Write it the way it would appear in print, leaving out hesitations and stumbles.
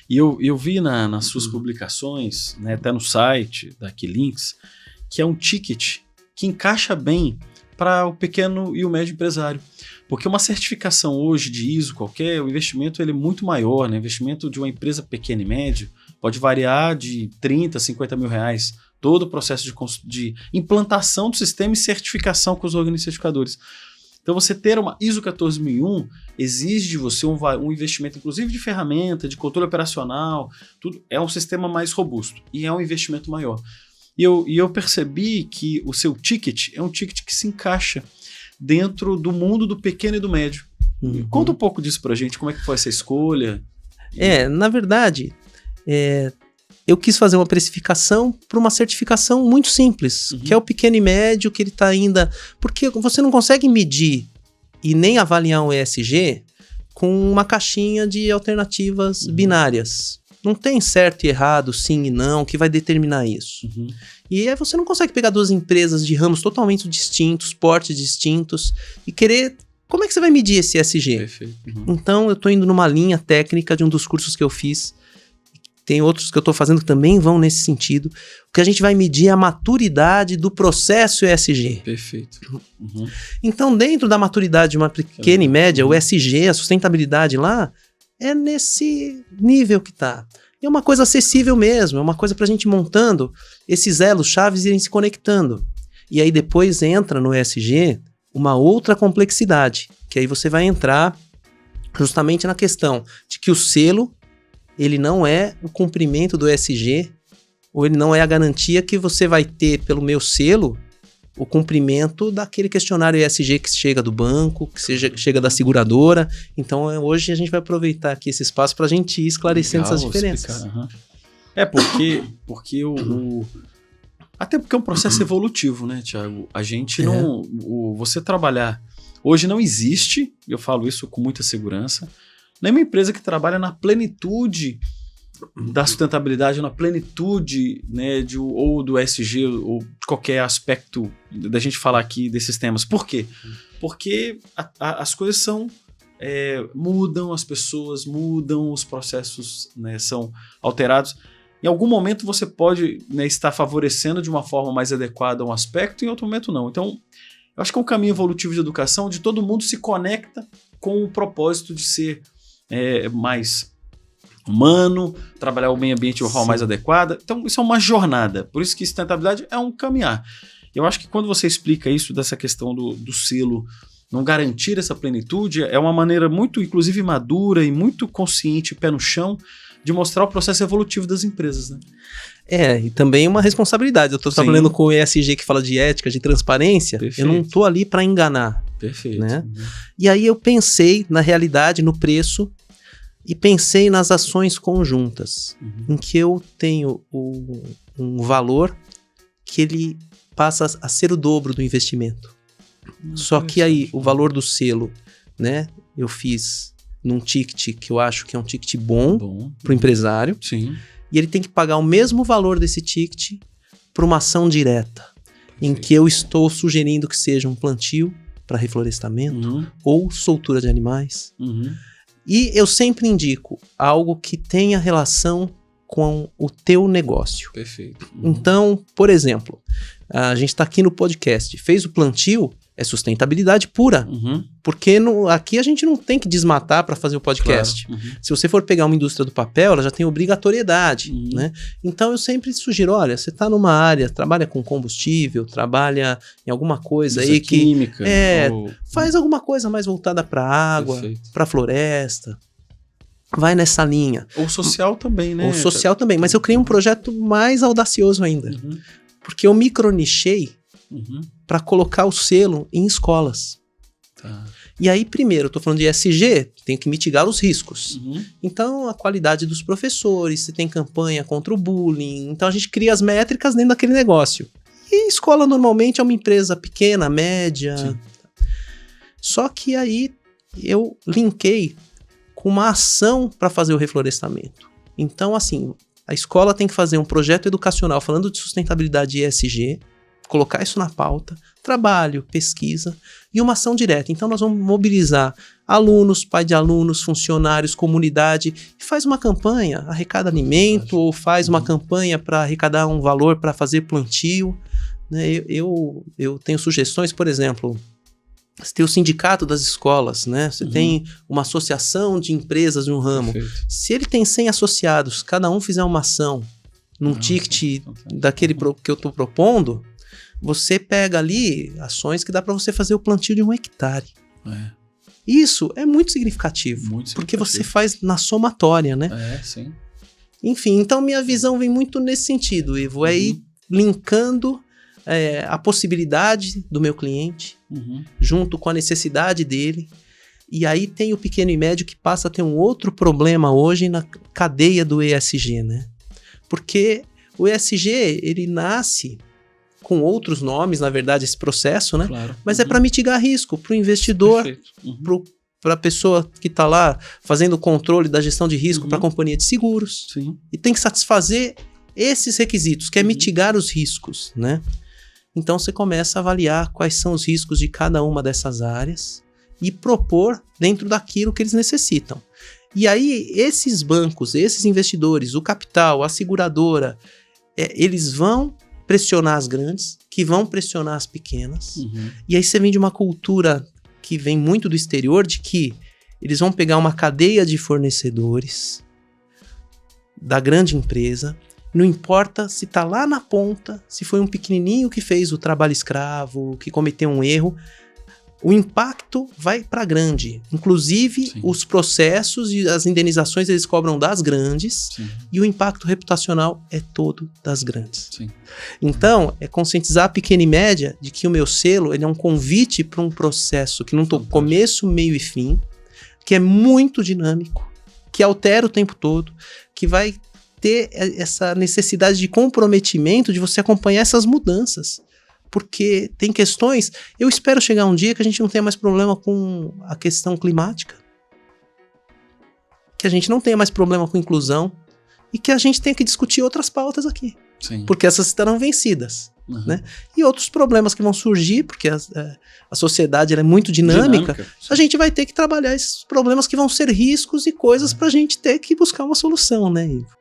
E eu vi nas suas publicações, né, até no site da Quilinx, que é um ticket que encaixa bem para o pequeno e o médio empresário. Porque uma certificação hoje de ISO qualquer, o investimento ele é muito maior, né? O investimento de uma empresa pequena e média pode variar de 30, 50 mil reais, todo o processo de implantação do sistema e certificação com os organismos certificadores. Então você ter uma ISO 14001 exige de você um investimento, inclusive de ferramenta, de controle operacional, tudo é um sistema mais robusto e é um investimento maior. E eu percebi que o seu ticket é um ticket que se encaixa dentro do mundo do pequeno e do médio. Conta um pouco disso pra gente, como é que foi essa escolha? Na verdade, eu quis fazer uma precificação para uma certificação muito simples, que é o pequeno e médio, que ele está ainda... Porque você não consegue medir e nem avaliar um ESG com uma caixinha de alternativas binárias. Não tem certo e errado, sim e não, que vai determinar isso. E aí você não consegue pegar duas empresas de ramos totalmente distintos, portes distintos, e querer... Como é que você vai medir esse ESG? Perfeito. Então, eu estou indo numa linha técnica de um dos cursos que eu fiz. Tem outros que eu estou fazendo que também vão nesse sentido. O que a gente vai medir é a maturidade do processo ESG. Perfeito. Então, dentro da maturidade de uma pequena e média, o ESG, a sustentabilidade lá, é nesse nível que está. É uma coisa acessível mesmo, é uma coisa para a gente montando esses elos chaves irem se conectando. E aí depois entra no ESG uma outra complexidade, que aí você vai entrar justamente na questão de que o selo, ele não é o cumprimento do ESG, ou ele não é a garantia que você vai ter pelo meu selo o cumprimento daquele questionário ESG que chega do banco, que chega da seguradora. Então, hoje a gente vai aproveitar aqui esse espaço para a gente ir esclarecendo essas diferenças. Até porque é um processo evolutivo, né, Thiago? A gente não... Você trabalhar... Hoje não existe, eu falo isso com muita segurança, nenhuma empresa que trabalha na plenitude da sustentabilidade, na plenitude, né, ou do ESG, ou de qualquer aspecto da gente falar aqui desses temas. Por quê? Porque as coisas mudam, as pessoas mudam, os processos, né, são alterados. Em algum momento você pode, né, estar favorecendo de uma forma mais adequada um aspecto, em outro momento não. Então, eu acho que é um caminho evolutivo de educação onde todo mundo se conecta com o propósito de ser mais humano, trabalhar o meio ambiente de uma forma mais adequada. Então, isso é uma jornada. Por isso que sustentabilidade é um caminhar. Eu acho que quando você explica isso, dessa questão do selo, não garantir essa plenitude, é uma maneira muito, inclusive, madura e muito consciente, pé no chão, de mostrar o processo evolutivo das empresas, né? E também uma responsabilidade. Eu estou trabalhando com o ESG que fala de ética, de transparência. Perfeito. Eu não estou ali para enganar. Perfeito. Né? E aí eu pensei na realidade, no preço, e pensei nas ações conjuntas, em que eu tenho um valor que ele passa a ser o dobro do investimento. Só que aí o valor do selo, né, eu fiz num ticket que eu acho que é um ticket bom para o empresário. Sim. E ele tem que pagar o mesmo valor desse ticket para uma ação direta, em que eu estou sugerindo que seja um plantio para reflorestamento ou soltura de animais. E eu sempre indico algo que tenha relação com o teu negócio. Perfeito. Então, por exemplo, a gente está aqui no podcast, fez o plantio, é sustentabilidade pura. Porque aqui a gente não tem que desmatar para fazer o podcast. Claro. Se você for pegar uma indústria do papel, ela já tem obrigatoriedade. Né? Então eu sempre sugiro, olha, você está numa área, trabalha com combustível, trabalha em alguma coisa aí que... química. Faz alguma coisa mais voltada para água, para floresta. Vai nessa linha. Ou social também, né? Ou social também. Mas eu criei um projeto mais audacioso ainda. Porque eu micronichei para colocar o selo em escolas. E aí, primeiro, eu estou falando de ESG, tenho que mitigar os riscos. Então, a qualidade dos professores, você tem campanha contra o bullying. Então, a gente cria as métricas dentro daquele negócio. E escola, normalmente, é uma empresa pequena, média. Sim. Só que aí, eu linkei com uma ação para fazer o reflorestamento. Então, assim, a escola tem que fazer um projeto educacional falando de sustentabilidade e ESG, colocar isso na pauta, trabalho, pesquisa e uma ação direta. Então nós vamos mobilizar alunos, pai de alunos, funcionários, comunidade, e faz uma campanha, arrecada alimento, ou faz uma campanha para arrecadar um valor para fazer plantio. Né? Eu tenho sugestões, por exemplo, você tem o sindicato das escolas, né? Você tem uma associação de empresas de um ramo. Perfeito. Se ele tem 100 associados, cada um fizer uma ação num ticket daquele que eu estou propondo, você pega ali ações que dá para você fazer o plantio de 1 hectare. Isso é muito significativo, porque você faz na somatória, né? Sim. Enfim, então minha visão vem muito nesse sentido, Ivo, é ir linkando a possibilidade do meu cliente, junto com a necessidade dele, e aí tem o pequeno e médio que passa a ter um outro problema hoje na cadeia do ESG, né? Porque o ESG, ele nasce com outros nomes, na verdade, esse processo, né? Claro. Mas é para mitigar risco, para o investidor, para a pessoa que está lá fazendo o controle da gestão de risco, para a companhia de seguros. Sim. E tem que satisfazer esses requisitos, que é mitigar os riscos, né? Então você começa a avaliar quais são os riscos de cada uma dessas áreas e propor dentro daquilo que eles necessitam. E aí esses bancos, esses investidores, o capital, a seguradora, eles vão pressionar as grandes, que vão pressionar as pequenas. E aí você vem de uma cultura que vem muito do exterior, de que eles vão pegar uma cadeia de fornecedores da grande empresa. Não importa se está lá na ponta, se foi um pequenininho que fez o trabalho escravo, que cometeu um erro, o impacto vai para a grande. Inclusive, os processos e as indenizações eles cobram das grandes, e o impacto reputacional é todo das grandes. Então, é conscientizar a pequena e média de que o meu selo ele é um convite para um processo que não tem começo, meio e fim, que é muito dinâmico, que altera o tempo todo, que vai ter essa necessidade de comprometimento de você acompanhar essas mudanças. Porque tem questões... Eu espero chegar um dia que a gente não tenha mais problema com a questão climática. Que a gente não tenha mais problema com inclusão. E que a gente tenha que discutir outras pautas aqui. Porque essas estarão vencidas. Né? E outros problemas que vão surgir, porque a sociedade ela é muito dinâmica. A gente vai ter que trabalhar esses problemas que vão ser riscos e coisas para a gente ter que buscar uma solução, né, Ivo?